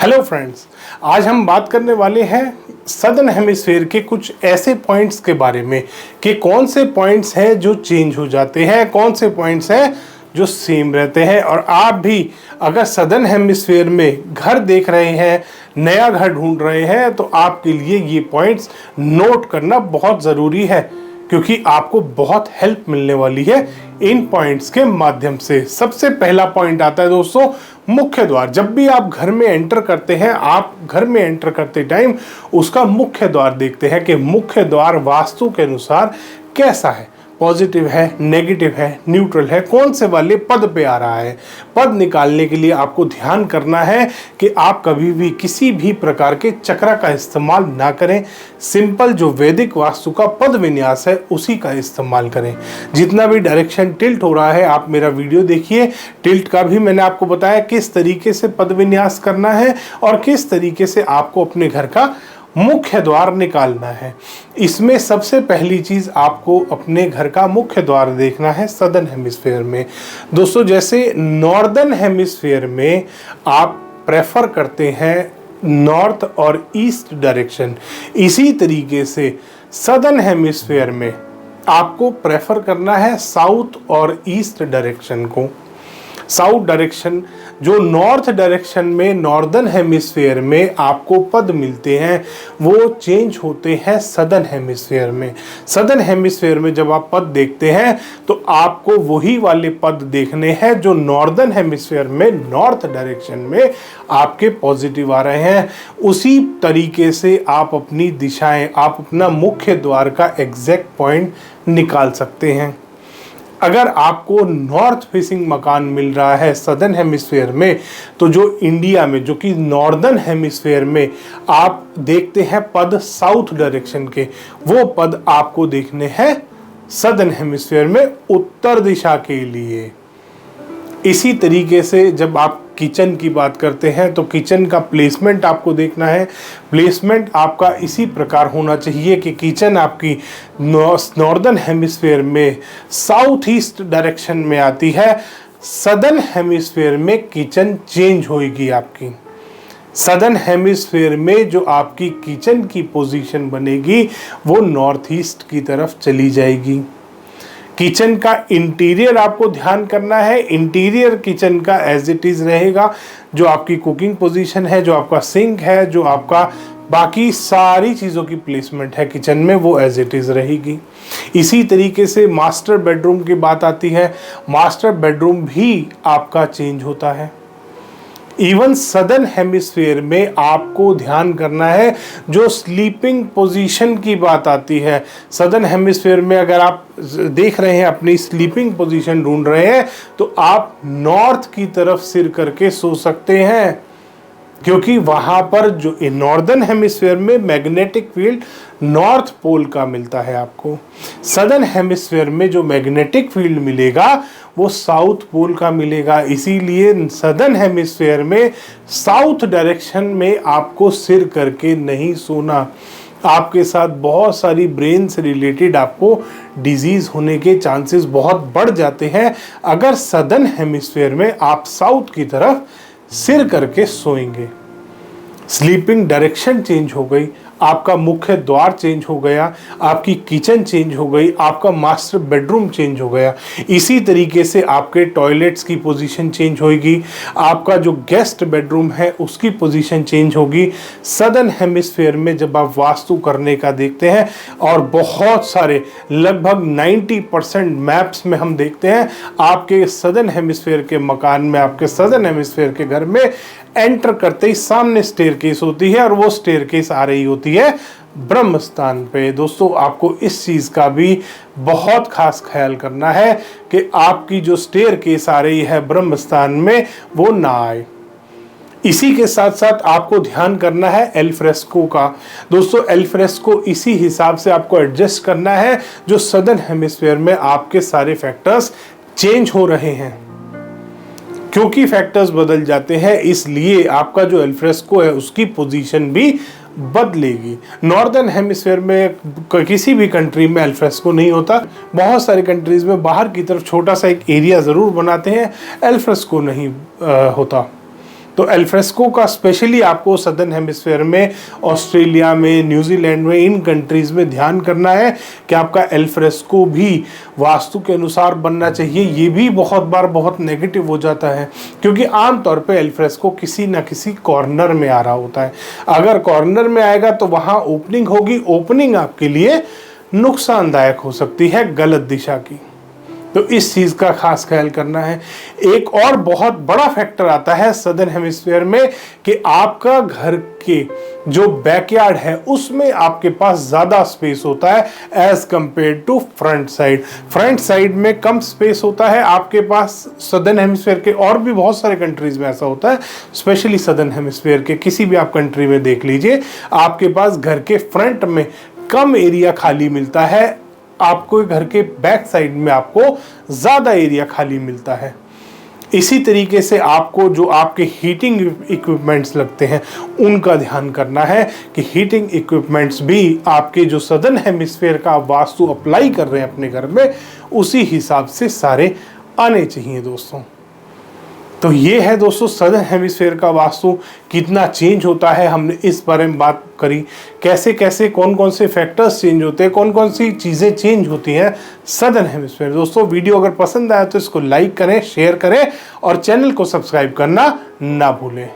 Hello friends, आज हम बात करने वाले हैं सदर्न हेमिस्फीयर के कुछ ऐसे पॉइंट्स के बारे में कि कौन से पॉइंट्स हैं जो चेंज हो जाते हैं, कौन से पॉइंट्स हैं जो सेम रहते हैं। और आप भी अगर सदर्न हेमिस्फीयर में घर देख रहे हैं, नया घर ढूंढ रहे हैं, तो आपके लिए ये पॉइंट्स नोट करना बहुत ज़रूरी है, क्योंकि आपको बहुत हेल्प मिलने वाली है इन पॉइंट्स के माध्यम से। सबसे पहला पॉइंट आता है दोस्तों, मुख्य द्वार। जब भी आप घर में एंटर करते हैं, आप घर में एंटर करते टाइम उसका मुख्य द्वार देखते हैं कि मुख्य द्वार वास्तु के अनुसार कैसा है, पॉजिटिव है, नेगेटिव है, न्यूट्रल है, कौन से वाले पद पे आ रहा है। पद निकालने के लिए आपको ध्यान करना है कि आप कभी भी किसी भी प्रकार के चक्र का इस्तेमाल ना करें। सिंपल जो वैदिक वास्तु का पद विन्यास है उसी का इस्तेमाल करें। जितना भी डायरेक्शन टिल्ट हो रहा है, आप मेरा वीडियो देखिए। टिल्ट का भी मैंने आपको बताया किस तरीके से पद विन्यास करना है और किस तरीके से आपको अपने घर का मुख्य द्वार निकालना है। इसमें सबसे पहली चीज आपको अपने घर का मुख्य द्वार देखना है सदर्न हेमिस्फीयर में। दोस्तों, जैसे नॉर्दर्न हेमिस्फीयर में आप प्रेफर करते हैं नॉर्थ और ईस्ट डायरेक्शन, इसी तरीके से सदर्न हेमिस्फीयर में आपको प्रेफर करना है साउथ और ईस्ट डायरेक्शन को। साउथ डायरेक्शन जो नॉर्थ डायरेक्शन में नॉर्दर्न हेमिस्फीयर में आपको पद मिलते हैं वो चेंज होते हैं सदर्न हेमिस्फीयर में। सदर्न हेमिस्फीयर में जब आप पद देखते हैं तो आपको वही वाले पद देखने हैं जो नॉर्दर्न हेमिस्फीयर में नॉर्थ डायरेक्शन में आपके पॉजिटिव आ रहे हैं। उसी तरीके से आप अपनी दिशाएं, आप अपना मुख्य द्वार का एग्जैक्ट पॉइंट निकाल सकते हैं। अगर आपको नॉर्थ फेसिंग मकान मिल रहा है सदर्न हेमिस्फीयर में, तो जो इंडिया में, जो कि नॉर्दर्न हेमिस्फीयर में आप देखते हैं पद साउथ डायरेक्शन के, वो पद आपको देखने हैं सदर्न हेमिस्फीयर में उत्तर दिशा के लिए। इसी तरीके से जब आप किचन की बात करते हैं तो किचन का प्लेसमेंट आपको देखना है। प्लेसमेंट आपका इसी प्रकार होना चाहिए कि किचन आपकी नॉर्दर्न हेमिस्फीयर में साउथ ईस्ट डायरेक्शन में आती है। सदर्न हेमिस्फीयर में किचन चेंज होगी आपकी। सदर्न हेमिस्फीयर में जो आपकी किचन की पोजीशन बनेगी वो नॉर्थ ईस्ट की तरफ चली जाएगी। किचन का इंटीरियर आपको ध्यान करना है। इंटीरियर किचन का एज इट इज रहेगा। जो आपकी कुकिंग पोजीशन है, जो आपका सिंक है, जो आपका बाकी सारी चीज़ों की प्लेसमेंट है किचन में, वो एज इट इज रहेगी। इसी तरीके से मास्टर बेडरूम की बात आती है। मास्टर बेडरूम भी आपका चेंज होता है। इवन सदर्न हेमिस्फीयर में आपको ध्यान करना है जो स्लीपिंग पोजीशन की बात आती है। सदर्न हेमिस्फीयर में अगर आप देख रहे हैं, अपनी स्लीपिंग पोजीशन ढूंढ रहे हैं, तो आप नॉर्थ की तरफ सिर करके सो सकते हैं, क्योंकि वहां पर जो नॉर्दर्न हेमिस्फीयर में मैग्नेटिक फील्ड नॉर्थ पोल का मिलता है आपको। सदर्न हेमिस्फीयर में जो मैग्नेटिक फील्ड मिलेगा वो साउथ पोल का मिलेगा। इसीलिए सदर्न हेमिस्फीयर में साउथ डायरेक्शन में आपको सिर करके नहीं सोना। आपके साथ बहुत सारी ब्रेन से रिलेटेड आपको डिजीज होने के चांसेस बहुत बढ़ जाते हैं अगर सदर्न हेमिस्फीयर में आप साउथ की तरफ सिर करके सोएंगे। स्लीपिंग डायरेक्शन चेंज हो गई, आपका मुख्य द्वार चेंज हो गया, आपकी किचन चेंज हो गई, आपका मास्टर बेडरूम चेंज हो गया। इसी तरीके से आपके टॉयलेट्स की पोजीशन चेंज होगी, आपका जो गेस्ट बेडरूम है उसकी पोजीशन चेंज होगी। सदर्न हेमिस्फीयर में जब आप वास्तु करने का देखते हैं, और बहुत सारे लगभग 90% मैप्स में हम देखते हैं आपके सदर्न हेमिस्फीयर के मकान में, आपके सदर्न हेमिस्फीयर के घर में एंटर करते ही सामने स्टेयरकेस होती है, और वो स्टेयरकेस आ रही होती है ब्रह्म स्थान पे। दोस्तों, आपको इस चीज का भी बहुत खास ख्याल करना है कि आपकी जो स्टेयरकेस आ रही है ब्रह्म स्थान में वो ना आए। इसी के साथ साथ आपको ध्यान करना है एल्फ्रेस्को का। दोस्तों, एल्फ्रेस्को इसी हिसाब से आपको एडजस्ट करना है जो सदर्न हेमिस्फीयर में आपके सारे फैक्टर्स चेंज हो रहे हैं। क्योंकि फैक्टर्स बदल जाते हैं, इसलिए आपका जो एल्फ्रेस्को है उसकी पोजीशन भी बदलेगी। नॉर्दर्न हेमिस्फीयर में किसी भी कंट्री में एल्फ्रेस्को नहीं होता। बहुत सारी कंट्रीज में बाहर की तरफ छोटा सा एक एरिया ज़रूर बनाते हैं, एल्फ्रेस्को नहीं होता। तो एल्फ्रेस्को का स्पेशली आपको सदर्न हेमिस्फेयर में, ऑस्ट्रेलिया में, न्यूजीलैंड में, इन कंट्रीज़ में ध्यान करना है कि आपका एल्फ्रेस्को भी वास्तु के अनुसार बनना चाहिए। ये भी बहुत बार बहुत नेगेटिव हो जाता है, क्योंकि आमतौर पे एल्फ्रेस्को किसी ना किसी कॉर्नर में आ रहा होता है। अगर कॉर्नर में आएगा तो वहाँ ओपनिंग होगी, ओपनिंग आपके लिए नुकसानदायक हो सकती है, गलत दिशा की। तो इस चीज़ का खास ख्याल करना है। एक और बहुत बड़ा फैक्टर आता है सदर्न हेमिस्फीयर में कि आपका घर के जो बैकयार्ड है उसमें आपके पास ज़्यादा स्पेस होता है as compare to front side. Front side में कम स्पेस होता है आपके पास। सदर्न हेमिस्फीयर के और भी बहुत सारे कंट्रीज में ऐसा होता है, स्पेशली सदर्न हेमिस्फीयर के किसी भी आप कंट्री में देख लीजिए, आपके पास घर के फ्रंट में कम एरिया खाली मिलता है, आपको घर के बैक साइड में आपको ज़्यादा एरिया खाली मिलता है। इसी तरीके से आपको जो आपके हीटिंग इक्विपमेंट्स लगते हैं उनका ध्यान करना है कि हीटिंग इक्विपमेंट्स भी आपके जो सदर्न हेमिस्फीयर का वास्तु अप्लाई कर रहे हैं अपने घर में उसी हिसाब से सारे आने चाहिए दोस्तों। तो ये है दोस्तों सदर्न हेमिस्फीयर का वास्तु कितना चेंज होता है, हमने इस बारे में बात करी। कैसे कैसे कौन कौन से फैक्टर्स चेंज होते हैं, कौन कौन सी चीज़ें चेंज होती हैं सदर्न हेमिस्फीयर। दोस्तों वीडियो अगर पसंद आया तो इसको लाइक करें, शेयर करें और चैनल को सब्सक्राइब करना ना भूलें।